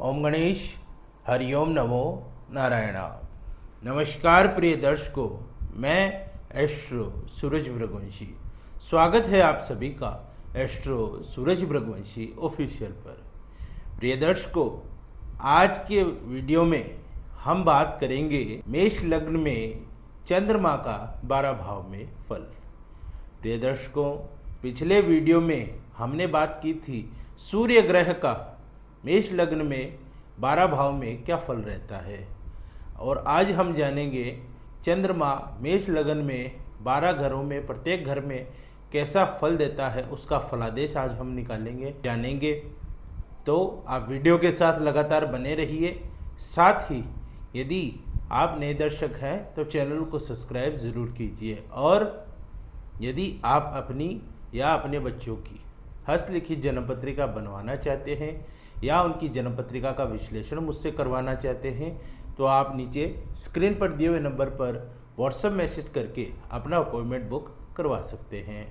ओम गणेश हरिओम नमो नारायणा। नमस्कार प्रिय दर्शकों, मैं एस्ट्रो सूरज भृगवंशी। स्वागत है आप सभी का एस्ट्रो सूरज भृगवंशी ऑफिशियल पर। प्रिय दर्शकों, आज के वीडियो में हम बात करेंगे मेष लग्न में चंद्रमा का 12 भाव में फल। प्रिय दर्शकों, पिछले वीडियो में हमने बात की थी सूर्य ग्रह का मेष लग्न में 12 भाव में क्या फल रहता है, और आज हम जानेंगे चंद्रमा मेष लग्न में 12 घरों में प्रत्येक घर में कैसा फल देता है, उसका फलादेश आज हम निकालेंगे जानेंगे। तो आप वीडियो के साथ लगातार बने रहिए। साथ ही यदि आप नए दर्शक हैं तो चैनल को सब्सक्राइब ज़रूर कीजिए, और यदि आप अपनी या अपने बच्चों की हस्तलिखित जन्म पत्रिका बनवाना चाहते हैं या उनकी जन्म पत्रिका का विश्लेषण मुझसे करवाना चाहते हैं तो आप नीचे स्क्रीन पर दिए हुए नंबर पर व्हाट्सएप मैसेज करके अपना अपॉइंटमेंट बुक करवा सकते हैं।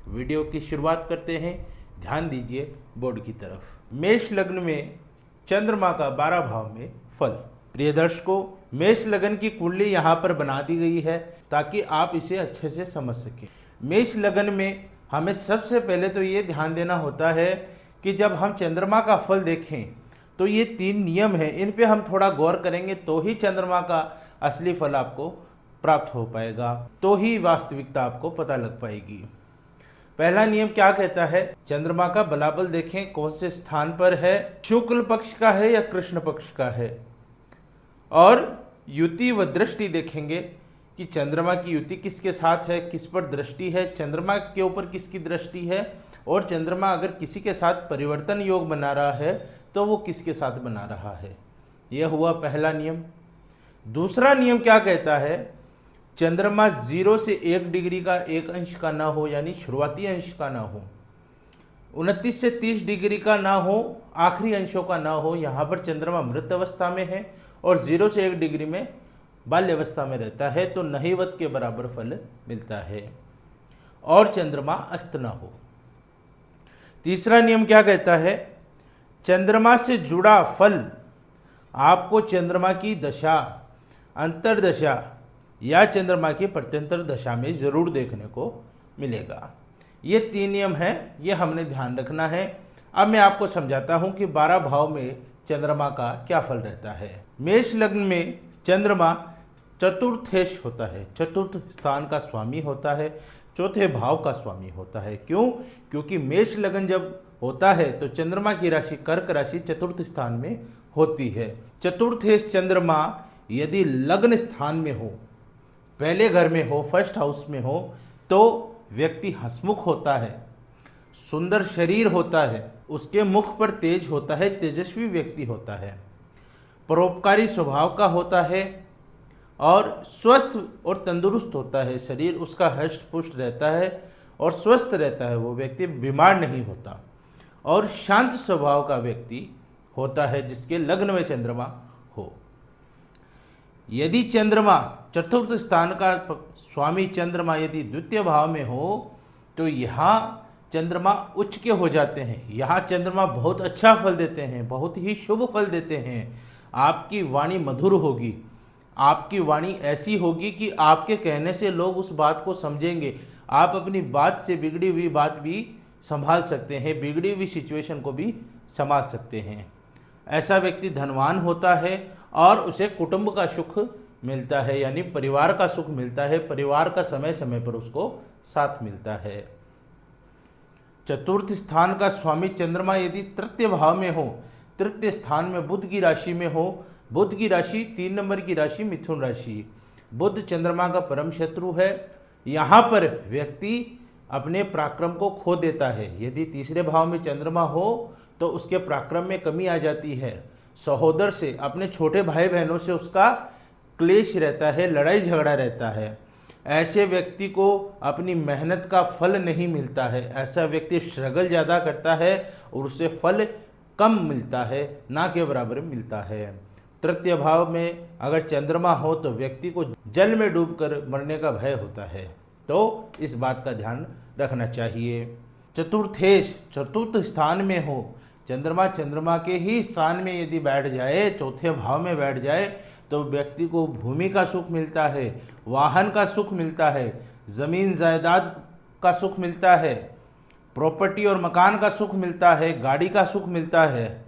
वीडियो की शुरुआत करते हैं। ध्यान दीजिए बोर्ड की तरफ। मेष लग्न में चंद्रमा का 12 भाव में फल। प्रिय दर्शकों, मेष लग्न की कुंडली यहाँ पर बना दी गई है ताकि आप इसे अच्छे से समझ सकें। मेष लग्न में हमें सबसे पहले तो ये ध्यान देना होता है कि जब हम चंद्रमा का फल देखें तो ये 3 नियम हैं, इन पे हम थोड़ा गौर करेंगे तो ही चंद्रमा का असली फल आपको प्राप्त हो पाएगा, तो ही वास्तविकता आपको पता लग पाएगी। पहला नियम क्या कहता है? चंद्रमा का बलाबल देखें कौन से स्थान पर है, शुक्ल पक्ष का है या कृष्ण पक्ष का है, और युति व दृष्टि देखेंगे कि चंद्रमा की युति किसके साथ है, किस पर दृष्टि है, चंद्रमा के ऊपर किसकी दृष्टि है, और चंद्रमा अगर किसी के साथ परिवर्तन योग बना रहा है तो वो किसके साथ बना रहा है। यह हुआ पहला नियम। दूसरा नियम क्या कहता है? चंद्रमा 0 से 1 डिग्री का 1 अंश का ना हो, यानी शुरुआती अंश का ना हो, 29 से 30 डिग्री का ना हो, आखिरी अंशों का ना हो। यहाँ पर चंद्रमा मृत अवस्था में है और 0 से 1 डिग्री में बाल्य अवस्था में रहता है तो नहिवत के बराबर फल मिलता है, और चंद्रमा अस्त ना हो। तीसरा नियम क्या कहता है? चंद्रमा से जुड़ा फल आपको चंद्रमा की दशा, अंतर्दशा या चंद्रमा की प्रत्यंतर दशा में जरूर देखने को मिलेगा। ये 3 नियम हैं, ये हमने ध्यान रखना है। अब मैं आपको समझाता हूं कि 12 भाव में चंद्रमा का क्या फल रहता है। मेष लग्न में चंद्रमा चतुर्थेश होता है, चतुर्थ स्थान का स्वामी होता है, चौथे भाव का स्वामी होता है। क्यों? क्योंकि मेष लग्न जब होता है तो चंद्रमा की राशि कर्क राशि चतुर्थ स्थान में होती है। चतुर्थेश चंद्रमा यदि लग्न स्थान में हो, पहले घर में हो, फर्स्ट हाउस में हो, तो व्यक्ति हंसमुख होता है, सुंदर शरीर होता है, उसके मुख पर तेज होता है, तेजस्वी व्यक्ति होता है, परोपकारी स्वभाव का होता है, और स्वस्थ और तंदुरुस्त होता है। शरीर उसका हष्ट पुष्ट रहता है और स्वस्थ रहता है, वो व्यक्ति बीमार नहीं होता, और शांत स्वभाव का व्यक्ति होता है जिसके लग्न में चंद्रमा हो। यदि चंद्रमा चतुर्थ स्थान का स्वामी चंद्रमा यदि द्वितीय भाव में हो तो यहाँ चंद्रमा उच्च के हो जाते हैं। यहाँ चंद्रमा बहुत अच्छा फल देते हैं, बहुत ही शुभ फल देते हैं। आपकी वाणी मधुर होगी, आपकी वाणी ऐसी होगी कि आपके कहने से लोग उस बात को समझेंगे। आप अपनी बात से बिगड़ी हुई बात भी संभाल सकते हैं, बिगड़ी हुई सिचुएशन को भी संभाल सकते हैं। ऐसा व्यक्ति धनवान होता है और उसे कुटुंब का सुख मिलता है, यानी परिवार का सुख मिलता है, परिवार का समय समय पर उसको साथ मिलता है। चतुर्थ स्थान का स्वामी चंद्रमा यदि तृतीय भाव में हो, तृतीय स्थान में बुध की राशि में हो, बुध की राशि 3 नंबर की राशि मिथुन राशि, बुध चंद्रमा का परम शत्रु है। यहाँ पर व्यक्ति अपने पराक्रम को खो देता है। यदि तीसरे भाव में चंद्रमा हो तो उसके पराक्रम में कमी आ जाती है, सहोदर से, अपने छोटे भाई बहनों से उसका क्लेश रहता है, लड़ाई झगड़ा रहता है। ऐसे व्यक्ति को अपनी मेहनत का फल नहीं मिलता है, ऐसा व्यक्ति स्ट्रगल ज़्यादा करता है और उसे फल कम मिलता है, ना के बराबर मिलता है। तृतीय भाव में अगर चंद्रमा हो तो व्यक्ति को जल में डूबकर मरने का भय होता है, तो इस बात का ध्यान रखना चाहिए। चतुर्थेश चतुर्थ स्थान में हो चंद्रमा के ही स्थान में यदि बैठ जाए, चौथे भाव में बैठ जाए, तो व्यक्ति को भूमि का सुख मिलता है, वाहन का सुख मिलता है, जमीन जायदाद का सुख मिलता है, प्रॉपर्टी और मकान का सुख मिलता है, गाड़ी का सुख मिलता है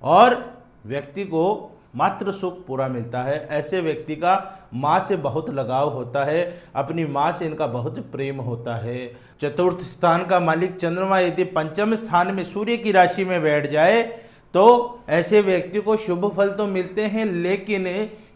और व्यक्ति को मात्र सुख पूरा मिलता है। ऐसे व्यक्ति का माँ से बहुत लगाव होता है, अपनी माँ से इनका बहुत प्रेम होता है। चतुर्थ स्थान का मालिक चंद्रमा यदि पंचम स्थान में सूर्य की राशि में बैठ जाए तो ऐसे व्यक्ति को शुभ फल तो मिलते हैं, लेकिन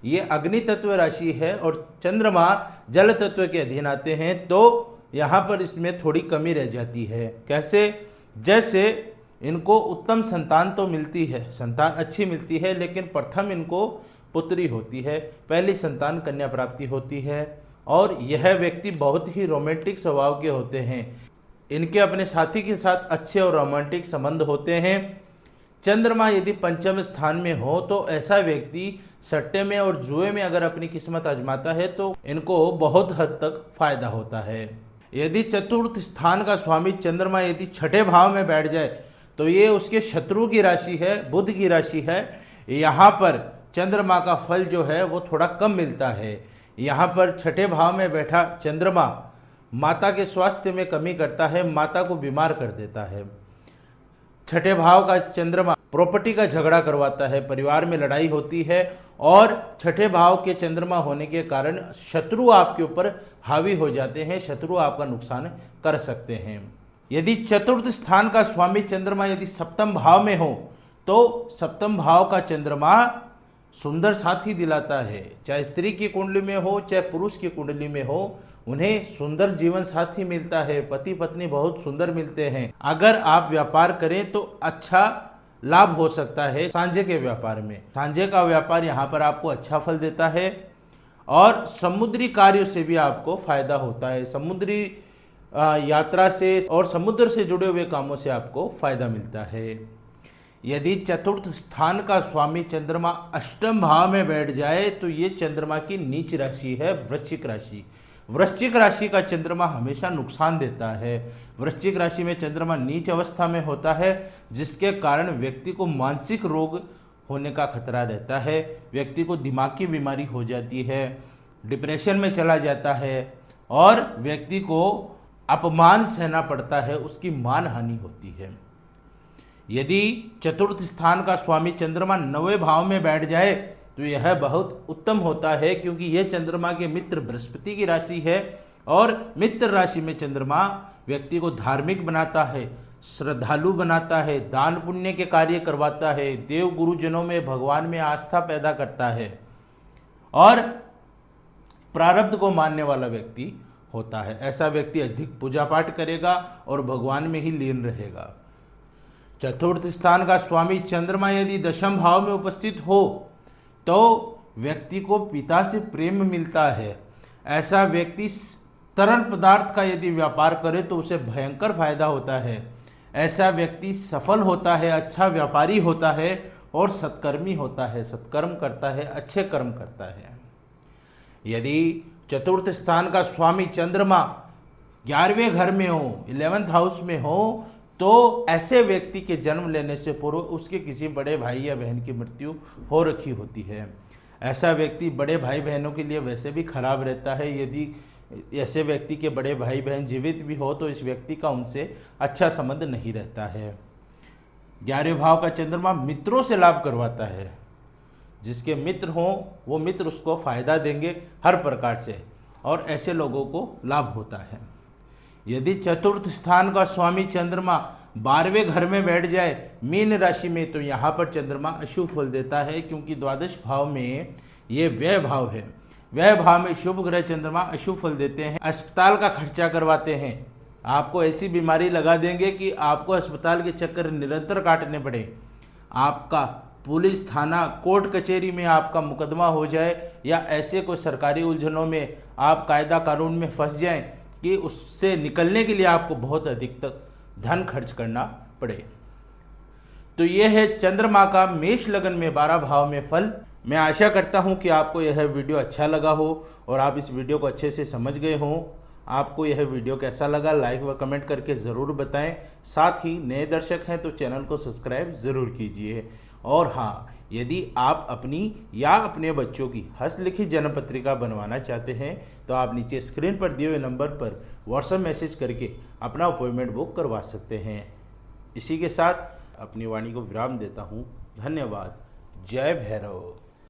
ये अग्नि तत्व राशि है और चंद्रमा जल तत्व के अधीन आते हैं, तो यहाँ पर इसमें थोड़ी कमी रह जाती है। कैसे? जैसे इनको उत्तम संतान तो मिलती है, संतान अच्छी मिलती है, लेकिन प्रथम इनको पुत्री होती है, पहली संतान कन्या प्राप्ति होती है और यह व्यक्ति बहुत ही रोमांटिक स्वभाव के होते हैं। इनके अपने साथी के साथ अच्छे और रोमांटिक संबंध होते हैं। चंद्रमा यदि पंचम स्थान में हो तो ऐसा व्यक्ति सट्टे में और जुए में अगर अपनी किस्मत आजमाता है तो इनको बहुत हद तक फायदा होता है। यदि चतुर्थ स्थान का स्वामी चंद्रमा यदि छठे भाव में बैठ जाए तो ये उसके शत्रु की राशि है, बुध की राशि है। यहाँ पर चंद्रमा का फल जो है वो थोड़ा कम मिलता है। यहाँ पर छठे भाव में बैठा चंद्रमा माता के स्वास्थ्य में कमी करता है, माता को बीमार कर देता है। छठे भाव का चंद्रमा प्रॉपर्टी का झगड़ा करवाता है, परिवार में लड़ाई होती है और छठे भाव के चंद्रमा होने के कारण शत्रु आपके ऊपर हावी हो जाते हैं, शत्रु आपका नुकसान कर सकते हैं। यदि चतुर्थ स्थान का स्वामी चंद्रमा यदि सप्तम भाव में हो तो सप्तम भाव का चंद्रमा सुंदर साथी दिलाता है, चाहे स्त्री की कुंडली में हो चाहे पुरुष की कुंडली में हो, उन्हें सुंदर जीवन साथी मिलता है, पति पत्नी बहुत सुंदर मिलते हैं। अगर आप व्यापार करें तो अच्छा लाभ हो सकता है सांझे के व्यापार में। सांझे का व्यापार यहाँ पर आपको अच्छा फल देता है और समुद्री कार्यों से भी आपको फायदा होता है। समुद्री यात्रा से और समुद्र से जुड़े हुए कामों से आपको फायदा मिलता है। यदि चतुर्थ स्थान का स्वामी चंद्रमा अष्टम भाव में बैठ जाए तो ये चंद्रमा की नीच राशि है, वृश्चिक राशि। वृश्चिक राशि का चंद्रमा हमेशा नुकसान देता है। वृश्चिक राशि में चंद्रमा नीच अवस्था में होता है, जिसके कारण व्यक्ति को मानसिक रोग होने का खतरा रहता है, व्यक्ति को दिमाग की बीमारी हो जाती है, डिप्रेशन में चला जाता है और व्यक्ति को अपमान सहना पड़ता है, उसकी मान हानि होती है। यदि चतुर्थ स्थान का स्वामी चंद्रमा नवें भाव में बैठ जाए तो यह बहुत उत्तम होता है, क्योंकि यह चंद्रमा के मित्र बृहस्पति की राशि है और मित्र राशि में चंद्रमा व्यक्ति को धार्मिक बनाता है, श्रद्धालु बनाता है, दान पुण्य के कार्य करवाता है, देव गुरुजनों में भगवान में आस्था पैदा करता है और प्रारब्ध को मानने वाला व्यक्ति होता है। ऐसा व्यक्ति अधिक पूजा पाठ करेगा और भगवान में ही लीन रहेगा। चतुर्थ स्थान का स्वामी चंद्रमा यदि दशम भाव में उपस्थित हो तो व्यक्ति को पिता से प्रेम मिलता है। ऐसा व्यक्ति तरल पदार्थ का यदि व्यापार करे तो उसे भयंकर फायदा होता है। ऐसा व्यक्ति सफल होता है, अच्छा व्यापारी होता है और सत्कर्मी होता है, सत्कर्म करता है, अच्छे कर्म करता है। यदि चतुर्थ स्थान का स्वामी चंद्रमा 11वें घर में हो, 11th हाउस में हो, तो ऐसे व्यक्ति के जन्म लेने से पूर्व उसके किसी बड़े भाई या बहन की मृत्यु हो रखी होती है। ऐसा व्यक्ति बड़े भाई बहनों के लिए वैसे भी खराब रहता है। यदि ऐसे व्यक्ति के बड़े भाई बहन जीवित भी हो तो इस व्यक्ति का उनसे अच्छा संबंध नहीं रहता है। 11वें भाव का चंद्रमा मित्रों से लाभ करवाता है। जिसके मित्र हों वो मित्र उसको फायदा देंगे हर प्रकार से और ऐसे लोगों को लाभ होता है। यदि चतुर्थ स्थान का स्वामी चंद्रमा 12वें घर में बैठ जाए मीन राशि में तो यहाँ पर चंद्रमा अशुभ फल देता है, क्योंकि द्वादश भाव में ये व्यय भाव है। व्यय भाव में शुभ ग्रह चंद्रमा अशुभ फल देते हैं, अस्पताल का खर्चा करवाते हैं, आपको ऐसी बीमारी लगा देंगे कि आपको अस्पताल के चक्कर निरंतर काटने पड़े, आपका पुलिस थाना कोर्ट कचहरी में आपका मुकदमा हो जाए या ऐसे कोई सरकारी उलझनों में आप कायदा कानून में फंस जाएं कि उससे निकलने के लिए आपको बहुत अधिक तक धन खर्च करना पड़े। तो यह है चंद्रमा का मेष लगन में 12 भाव में फल। मैं आशा करता हूं कि आपको यह वीडियो अच्छा लगा हो और आप इस वीडियो को अच्छे से समझ गए हों। आपको यह वीडियो कैसा लगा लाइक व कमेंट करके ज़रूर बताएं। साथ ही नए दर्शक हैं तो चैनल को सब्सक्राइब ज़रूर कीजिए। और हाँ, यदि आप अपनी या अपने बच्चों की हस्तलिखित जन्म पत्रिका बनवाना चाहते हैं तो आप नीचे स्क्रीन पर दिए हुए नंबर पर व्हाट्सएप मैसेज करके अपना अपॉइंटमेंट बुक करवा सकते हैं। इसी के साथ अपनी वाणी को विराम देता हूँ। धन्यवाद। जय भैरव।